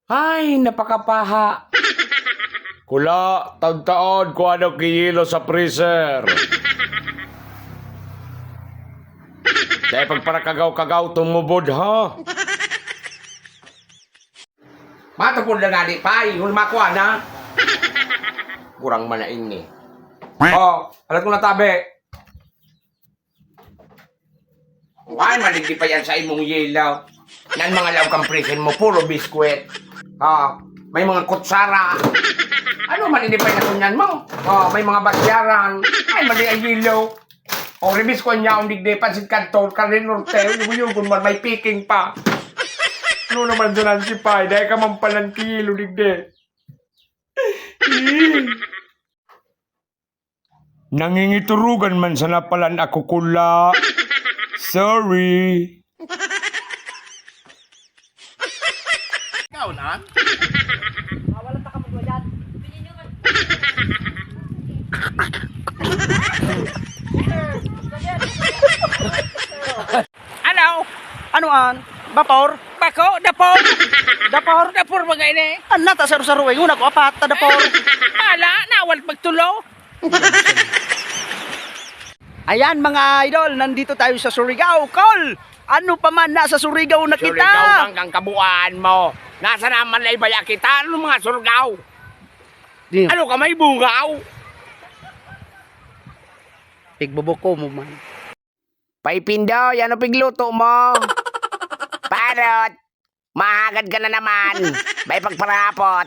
Ay, napakapaha. Kula, taon-taon ko ano kiyilo sa freezer. Dahil pagparakagaw-kagaw tumubod ha. Matapod na nani pa, yung makuha na. Kurang manaing ni. Oh, alat ko na tabi. Ay, maligi pa yan sa imong yelaw. Nan mga law kang prison mo, puro biskwit. May mga kutsara. Ano manilipay na kunyan mo? May mga basyaran. Ay, mali ang yelaw. O, ribis ko niya, ang digde, pansit kantor, karin norte, yung man, may picking pa. Ano naman doon si Pai? Dahil ka man palang kilo, digde. Nangingiturugan man sa napalan ako kula. Sorry. Ikaw na? Walang takamod dyan. Ano? Anuan? Bapor? Bako? Dapor? Dapor? Dapor ba ngayon eh? Anak, ta saru-saru eh. Una ko apat, ta dapor. Pala, nawal magtulo. Ayan mga idol, nandito tayo sa Surigao. Call! Ano pa man nasa Surigao na kita? Surigao hanggang kabuuan mo. Nasa naman na ibaya kita. Ano mga surgaw? Di, Ano ka may bungaw? pigbubuko mo man. Paipindoy, ano pigluto mo? Parot, mahagad ka na naman. May pagparapot.